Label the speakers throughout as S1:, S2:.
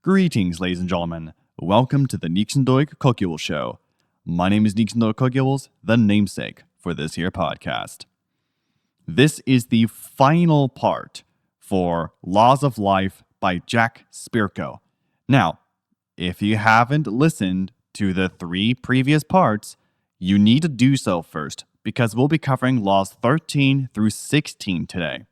S1: Greetings, ladies and gentlemen. Welcome to the Nëïgsëndöïg Cöcülës show. My name is Nëïgsëndöïg, the namesake for this here podcast. This is the final part for Laws of Life by Jack Spirko. Now, if you haven't listened to the 3 previous parts, you need to do so first because we'll be covering Laws 13 through 16 today.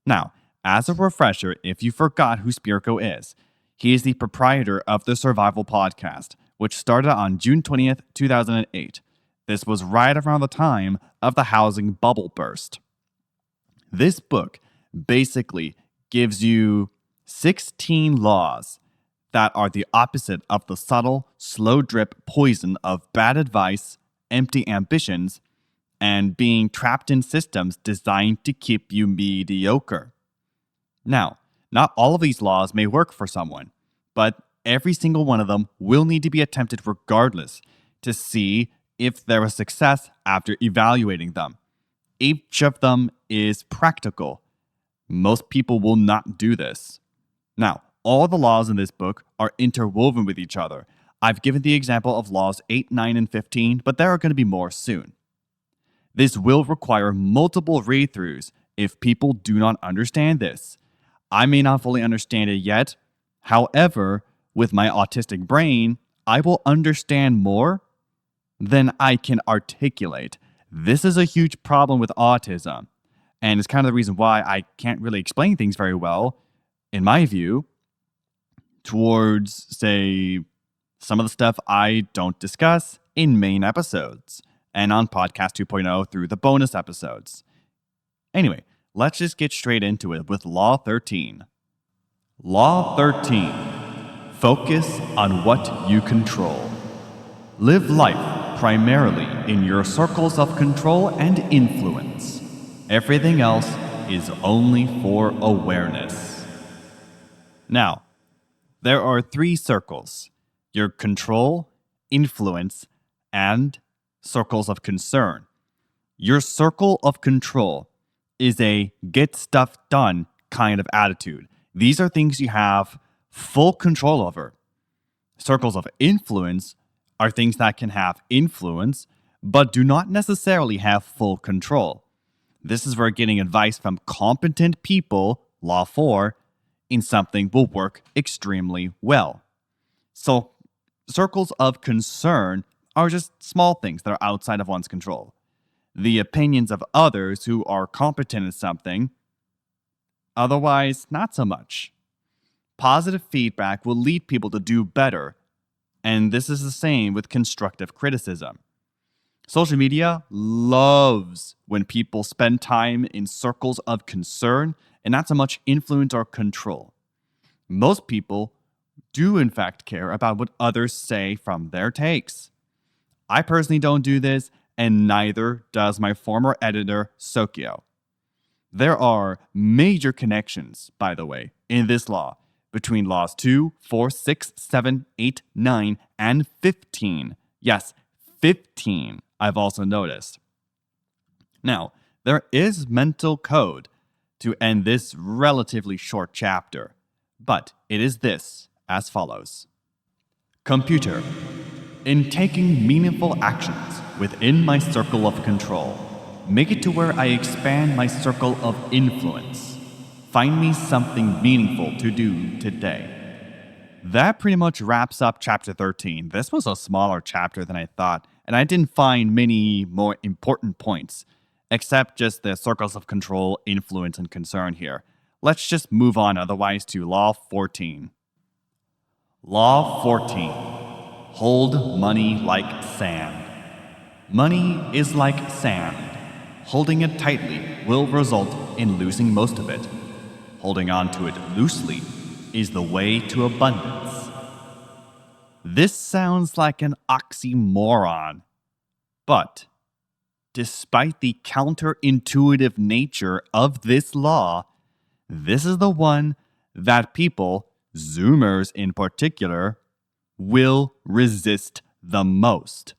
S1: Now, as a refresher, if you forgot who Spirko is, he is the proprietor of the Survival Podcast, which started on June 20th, 2008. This was right around the time of the housing bubble burst. This book basically gives you 16 laws that are the opposite of the subtle, slow drip poison of bad advice, empty ambitions, and being trapped in systems designed to keep you mediocre. Now, not all of these laws may work for someone, but every single one of them will need to be attempted regardless to see if there was success after evaluating them. Each of them is practical. Most people will not do this. Now, all the laws in this book are interwoven with each other. I've given the example of laws 8, 9, and 15, but there are going to be more soon. This will require multiple read-throughs if people do not understand this. I may not fully understand it yet. However, with my autistic brain, I will understand more than I can articulate. This is a huge problem with autism, and it's kind of the reason why I can't really explain things very well, in my view, towards, say, some of the stuff I don't discuss in main episodes and on Podcast 2.0 through the bonus episodes. Anyway, let's just get straight into it with Law 13. Law 13. Focus on what you control. Live life primarily in your circles of control and influence. Everything else is only for awareness. Now, there are 3 circles: your control, influence, and circles of concern. Your circle of control is a get stuff done kind of attitude. These are things you have full control over. Circles of influence are things that can have influence, but do not necessarily have full control. This is where getting advice from competent people, Law 4, in something will work extremely well. So, circles of concern are just small things that are outside of one's control. The opinions of others who are competent in something, otherwise, not so much. Positive feedback will lead people to do better, and this is the same with constructive criticism. Social media loves when people spend time in circles of concern and not so much influence or control. Most people do in fact care about what others say from their takes. I personally don't do this, and neither does my former editor, Sokyo. There are major connections, by the way, in this law between laws 2, 4, 6, 7, 8, 9, and 15. Yes, 15, I've also noticed. Now, there is mental code to end this relatively short chapter, but it is this as follows. Computer, in taking meaningful actions within my circle of control, make it to where I expand my circle of influence. Find me something meaningful to do today. That pretty much wraps up chapter 13. This was a smaller chapter than I thought, and I didn't find many more important points, except just the circles of control, influence, and concern here. Let's just move on otherwise to Law 14. Law 14. Hold money like sand. Money is like sand. Holding it tightly will result in losing most of it. Holding on to it loosely is the way to abundance. This sounds like an oxymoron, but despite the counterintuitive nature of this law, this is the one that people, Zoomers in particular, will resist the most.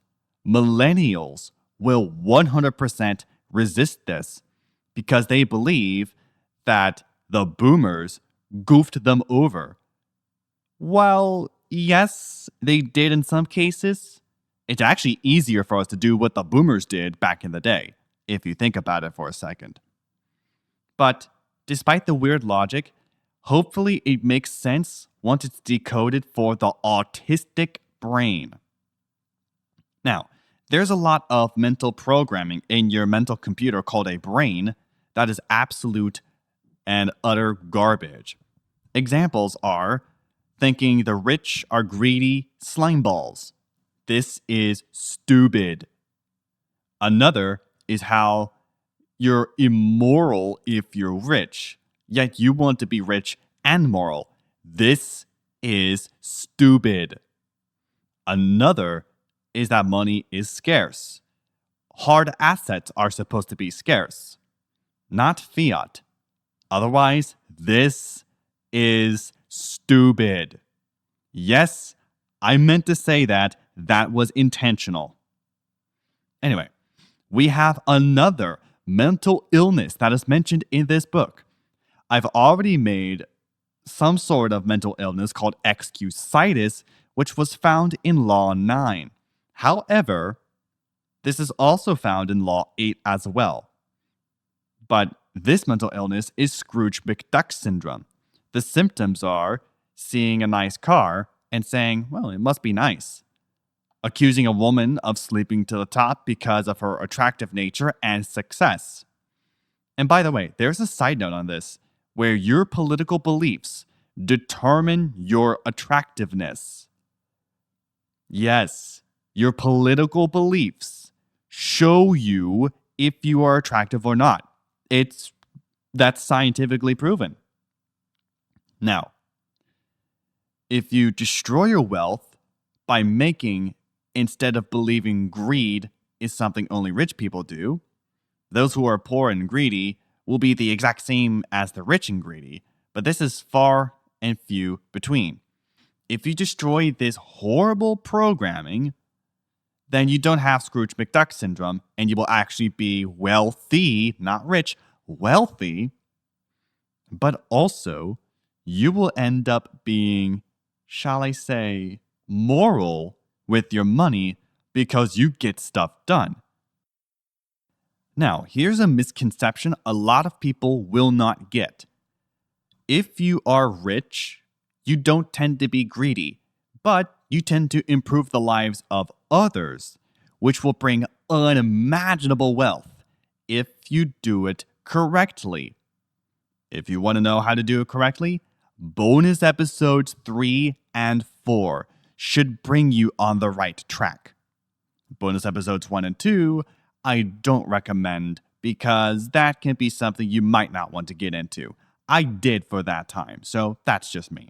S1: Millennials will 100% resist this because they believe that the boomers goofed them over. Well, yes, they did in some cases. It's actually easier for us to do what the boomers did back in the day, if you think about it for a second. But despite the weird logic, hopefully it makes sense once it's decoded for the autistic brain. Now, there's a lot of mental programming in your mental computer called a brain that is absolute and utter garbage. Examples are thinking the rich are greedy slimeballs. This is stupid. Another is how you're immoral if you're rich, yet you want to be rich and moral. This is stupid. Another is that money is scarce. Hard assets are supposed to be scarce, not fiat. Otherwise, this is stupid. Yes, I meant to say that. That was intentional. Anyway, we have another mental illness that is mentioned in this book. I've already made some sort of mental illness called Cöcülës, which was found in Law 9. However, this is also found in Law 8 as well. But this mental illness is Scrooge McDuck syndrome. The symptoms are seeing a nice car and saying, well, it must be nice. Accusing a woman of sleeping to the top because of her attractive nature and success. And by the way, there's a side note on this, where your political beliefs determine your attractiveness. Yes, your political beliefs show you if you are attractive or not. That's scientifically proven. Now, if you destroy your wealth by making, instead of believing greed is something only rich people do, those who are poor and greedy will be the exact same as the rich and greedy, but this is far and few between. If you destroy this horrible programming, then you don't have Scrooge McDuck syndrome, and you will actually be wealthy, not rich, wealthy, but also you will end up being, shall I say, moral with your money because you get stuff done. Now, here's a misconception a lot of people will not get. If you are rich, you don't tend to be greedy, but you tend to improve the lives of others, which will bring unimaginable wealth if you do it correctly. If you want to know how to do it correctly, bonus episodes 3 and 4 should bring you on the right track. Bonus episodes 1 and 2, I don't recommend because that can be something you might not want to get into. I did for that time, so that's just me.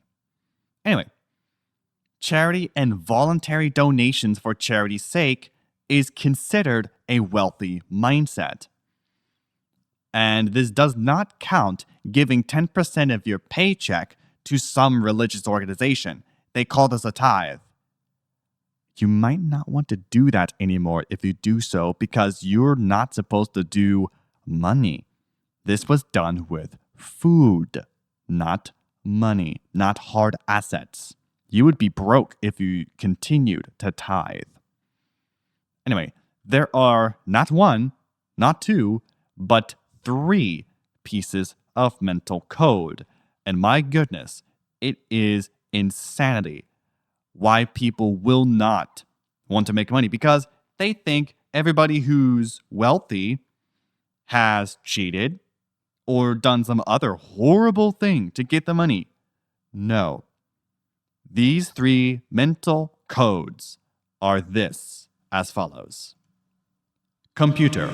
S1: Anyway, charity and voluntary donations for charity's sake is considered a wealthy mindset. And this does not count giving 10% of your paycheck to some religious organization. They call this a tithe. You might not want to do that anymore if you do so because you're not supposed to do money. This was done with food, not money, not hard assets. You would be broke if you continued to tithe. Anyway, there are not one, not two, but 3 pieces of mental code. And my goodness, it is insanity why people will not want to make money because they think everybody who's wealthy has cheated or done some other horrible thing to get the money. No. These 3 mental codes are this as follows. Computer.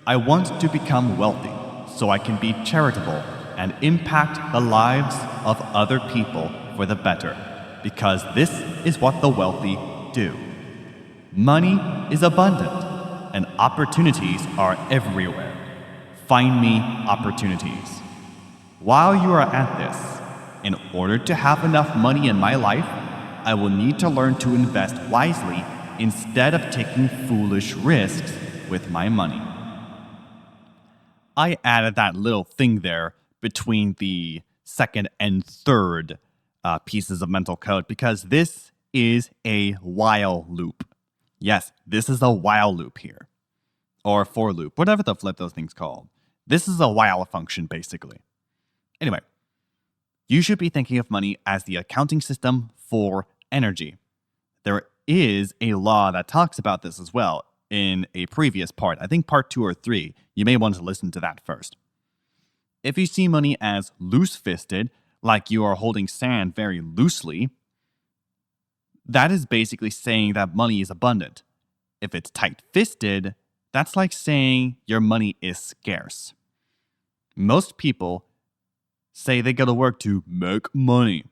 S1: I want to become wealthy so I can be charitable and impact the lives of other people for the better, because this is what the wealthy do. Money is abundant and opportunities are everywhere. Find me opportunities. While you are at this, in order to have enough money in my life, I will need to learn to invest wisely instead of taking foolish risks with my money. I added that little thing there between the second and third pieces of mental code because this is a while loop. Yes, this is a while loop here. Or for loop, whatever the flip those things called. This is a while function, basically. Anyway, you should be thinking of money as the accounting system for energy. There is a law that talks about this as well in a previous part. I think part 2 or 3. You may want to listen to that first. If you see money as loose-fisted, like you are holding sand very loosely, that is basically saying that money is abundant. If it's tight-fisted, that's like saying your money is scarce. Most people say they go to work to make money.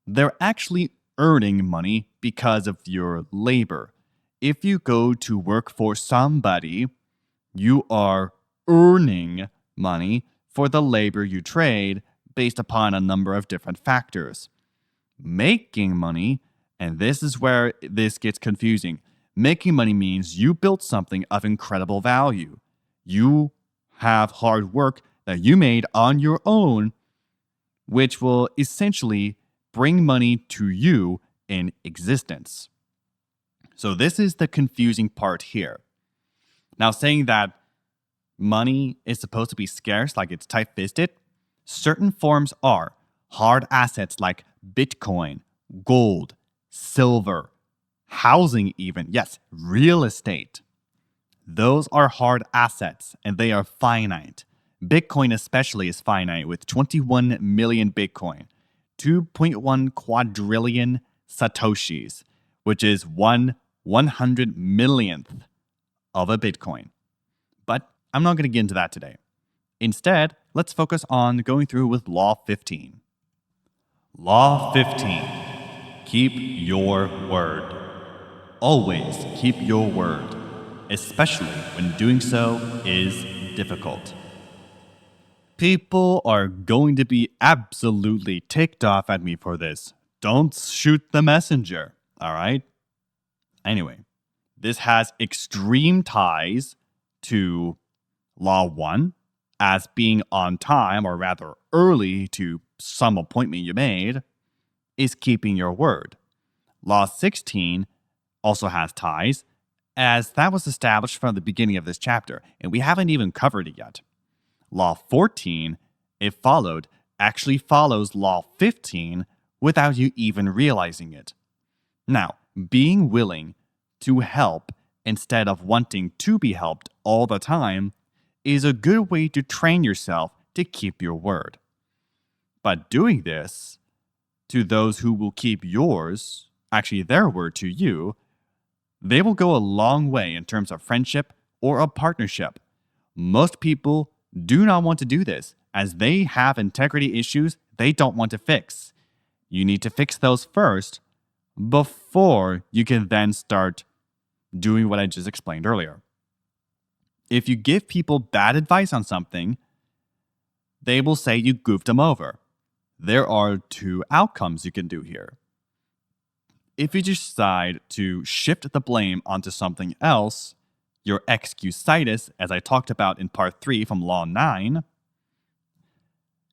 S1: They're actually earning money because of your labor. If you go to work for somebody, you are earning money for the labor you trade based upon a number of different factors. Making money, and this is where this gets confusing. Making money means you built something of incredible value. You have hard work that you made on your own, which will essentially bring money to you in existence. So this is the confusing part here. Now, saying that money is supposed to be scarce, like it's tight-fisted, certain forms are hard assets like Bitcoin, gold, silver, housing even, yes, real estate. Those are hard assets and they are finite. Bitcoin especially is finite with 21 million Bitcoin, 2.1 quadrillion Satoshis, which is 1/100 millionth of a Bitcoin. But I'm not going to get into that today. Instead, let's focus on going through with Law 15. Law 15. Keep your word. Always keep your word, especially when doing so is difficult. People are going to be absolutely ticked off at me for this. Don't shoot the messenger, all right? Anyway, this has extreme ties to Law 1 as being on time, or rather early to some appointment you made, is keeping your word. Law 16 also has ties, as that was established from the beginning of this chapter, and we haven't even covered it yet. Law 14, if followed, actually follows Law 15 without you even realizing it. Now, being willing to help instead of wanting to be helped all the time is a good way to train yourself to keep your word. But doing this to those who will keep yours, actually their word to you, they will go a long way in terms of friendship or a partnership. Most people do not want to do this as they have integrity issues they don't want to fix. You need to fix those first before you can then start doing what I just explained earlier. If you give people bad advice on something, they will say you goofed them over. There are 2 outcomes you can do here. If you decide to shift the blame onto something else, your excusitis, as I talked about in part 3 from Law 9,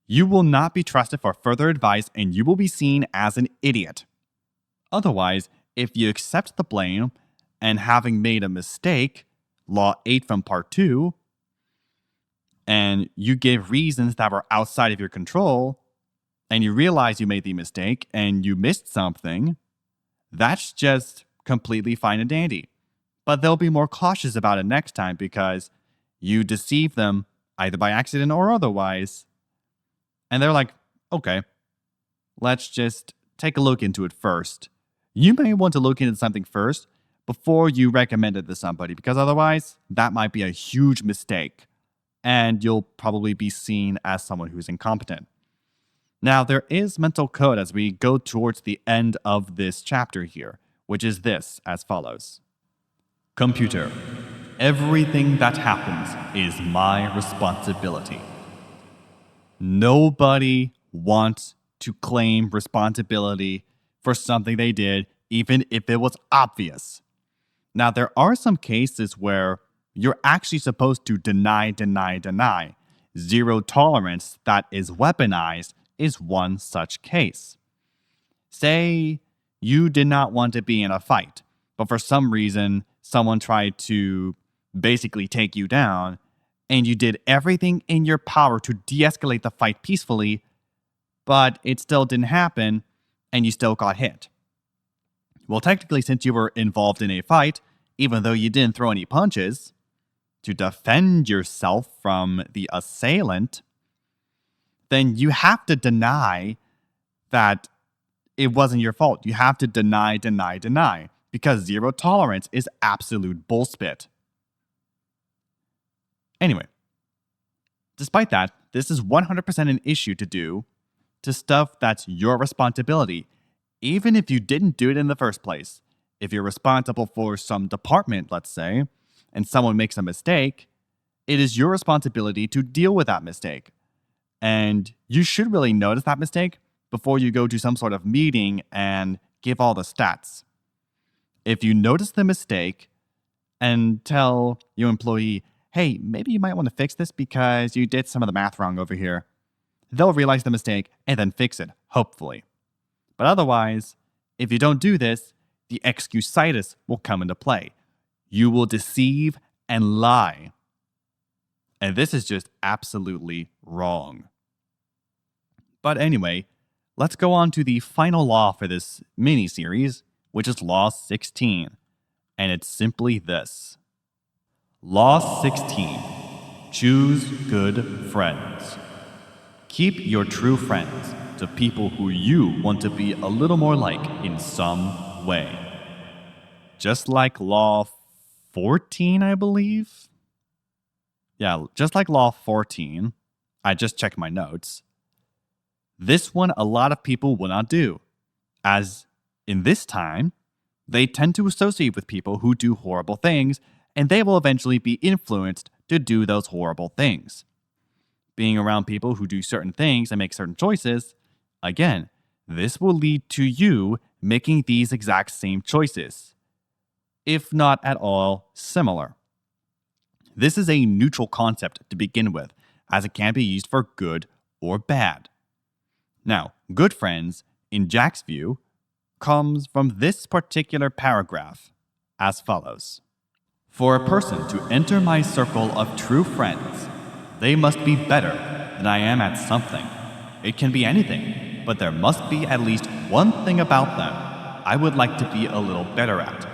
S1: you will not be trusted for further advice and you will be seen as an idiot. Otherwise, if you accept the blame and having made a mistake, Law 8 from part 2, and you give reasons that were outside of your control, and you realize you made the mistake and you missed something, that's just completely fine and dandy. But they'll be more cautious about it next time because you deceive them either by accident or otherwise. And they're like, okay, let's just take a look into it first. You may want to look into something first before you recommend it to somebody because otherwise that might be a huge mistake and you'll probably be seen as someone who's incompetent. Now, there is mental code as we go towards the end of this chapter here, which is this as follows. Computer, everything that happens is my responsibility. Nobody wants to claim responsibility for something they did, even if it was obvious. Now, there are some cases where you're actually supposed to deny. Zero tolerance that is weaponized is one such case. Say you did not want to be in a fight, but for some reason, someone tried to basically take you down, and you did everything in your power to de-escalate the fight peacefully, but it still didn't happen, and you still got hit. Well, technically, since you were involved in a fight, even though you didn't throw any punches, to defend yourself from the assailant, then you have to deny that it wasn't your fault. You have to deny, because zero tolerance is absolute bullspit. Anyway, despite that, this is 100% an issue to do to stuff that's your responsibility, even if you didn't do it in the first place. If you're responsible for some department, let's say, and someone makes a mistake, it is your responsibility to deal with that mistake. And you should really notice that mistake before you go to some sort of meeting and give all the stats. If you notice the mistake and tell your employee, hey, maybe you might want to fix this because you did some of the math wrong over here, they'll realize the mistake and then fix it, hopefully. But otherwise, if you don't do this, the excusitis will come into play. You will deceive and lie. And this is just absolutely wrong. But anyway, let's go on to the final law for this mini-series, which is Law 16. And it's simply this. Law 16. Choose good friends. Keep your true friends to people who you want to be a little more like in some way. Just like Law 14, I believe? Yeah, just like Law 14. I just checked my notes. This one a lot of people will not do, as in this time, they tend to associate with people who do horrible things, and they will eventually be influenced to do those horrible things. Being around people who do certain things and make certain choices, again, this will lead to you making these exact same choices, if not at all similar. This is a neutral concept to begin with, as it can be used for good or bad. Now, good friends, in Jack's view, comes from this particular paragraph as follows. For a person to enter my circle of true friends, they must be better than I am at something. It can be anything, but there must be at least one thing about them I would like to be a little better at.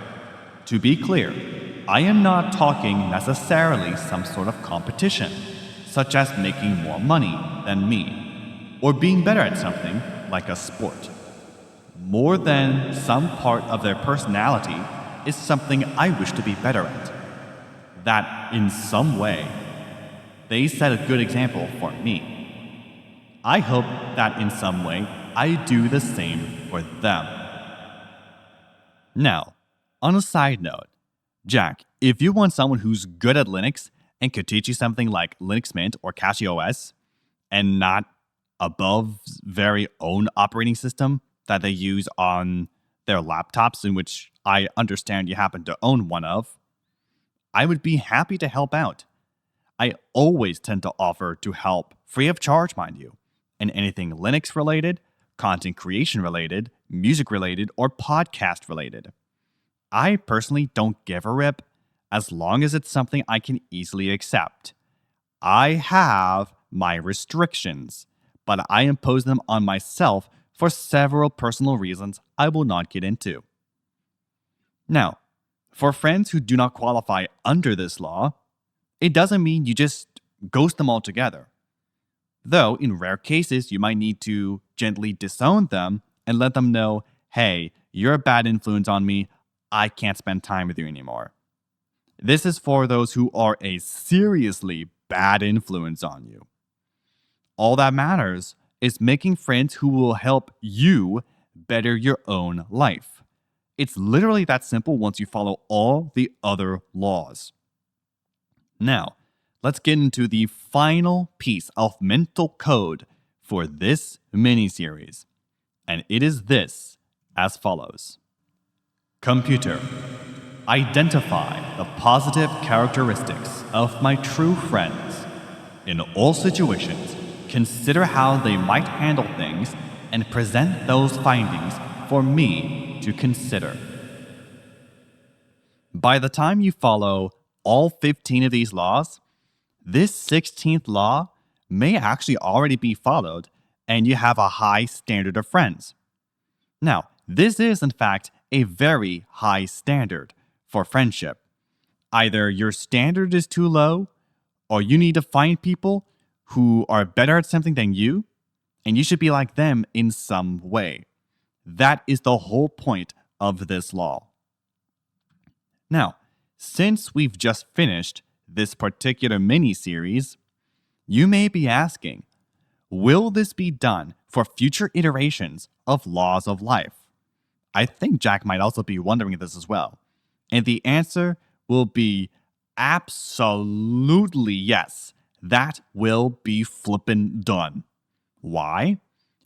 S1: To be clear, I am not talking necessarily some sort of competition, such as making more money than me, or being better at something like a sport. More than some part of their personality is something I wish to be better at. That, in some way, they set a good example for me. I hope that in some way I do the same for them. Now, on a side note, Jack, if you want someone who's good at Linux and could teach you something like Linux Mint or CachyOS, and not Above's very own operating system that they use on their laptops, in which I understand you happen to own one of, I would be happy to help out. I always tend to offer to help, free of charge, mind you, in anything Linux related, content creation related, music related, or podcast related. I personally don't give a rip as long as it's something I can easily accept. I have my restrictions, but I impose them on myself for several personal reasons I will not get into. Now, for friends who do not qualify under this law, it doesn't mean you just ghost them altogether. Though, in rare cases, you might need to gently disown them and let them know, hey, you're a bad influence on me, I can't spend time with you anymore. This is for those who are a seriously bad influence on you. All that matters is making friends who will help you better your own life. It's literally that simple once you follow all the other laws. Now, let's get into the final piece of mental code for this mini-series. And it is this, as follows. Computer, identify the positive characteristics of my true friends. In all situations, consider how they might handle things and present those findings for me to consider. By the time you follow all 15 of these laws, this 16th law may actually already be followed and you have a high standard of friends. Now, this is in fact a very high standard for friendship. Either your standard is too low or you need to find people who are better at something than you, and you should be like them in some way. That is the whole point of this law. Now, since we've just finished this particular mini-series, you may be asking, will this be done for future iterations of laws of life? I think Jack might also be wondering this as well. And the answer will be absolutely yes. That will be flippin' done. Why?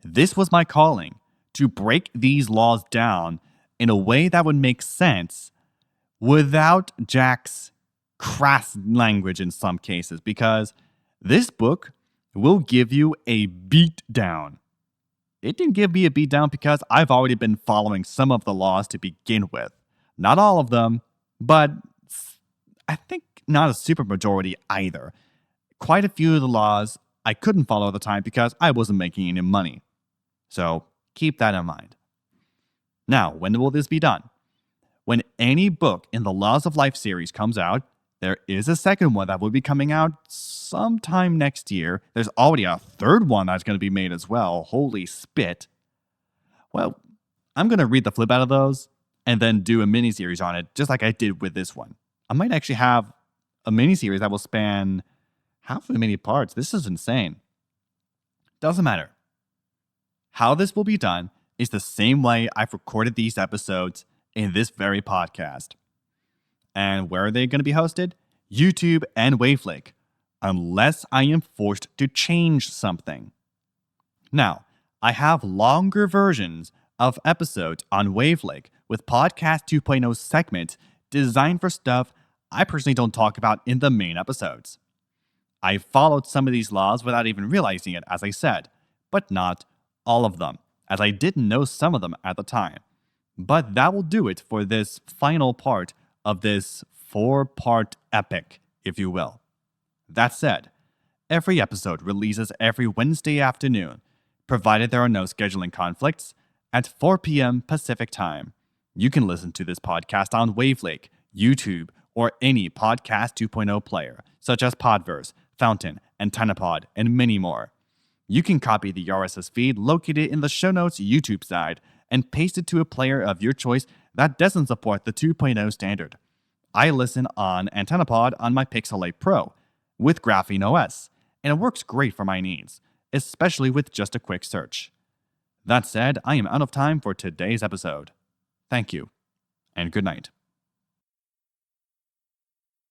S1: This was my calling, to break these laws down in a way that would make sense without Jack's crass language in some cases, because this book will give you a beat down. It didn't give me a beat down because I've already been following some of the laws to begin with. Not all of them, but I think not a super majority either. Quite a few of the laws I couldn't follow at the time because I wasn't making any money. So keep that in mind. Now, when will this be done? When any book in the Laws of Life series comes out, there is a second one that will be coming out sometime next year. There's already a third one that's going to be made as well. Holy spit. Well, I'm going to read the flip out of those and then do a mini-series on it, just like I did with this one. I might actually have a mini-series that will span how many parts? This is insane. Doesn't matter. How this will be done is the same way I've recorded these episodes in this very podcast. And where are they going to be hosted? YouTube and Wavelake, unless I am forced to change something. Now, I have longer versions of episodes on Wavelake with Podcast 2.0 segments designed for stuff I personally don't talk about in the main episodes. I followed some of these laws without even realizing it, as I said, but not all of them, as I didn't know some of them at the time. But that will do it for this final part of this 4-part epic, if you will. That said, every episode releases every Wednesday afternoon, provided there are no scheduling conflicts, at 4 p.m. Pacific Time. You can listen to this podcast on Wavelake, YouTube, or any Podcast 2.0 player, such as Podverse, Fountain, AntennaPod, and many more. You can copy the RSS feed located in the show notes YouTube side and paste it to a player of your choice that doesn't support the 2.0 standard. I listen on AntennaPod on my Pixel 8 Pro with Graphene OS, and it works great for my needs, especially with just a quick search. That said, I am out of time for today's episode. Thank you, and good night.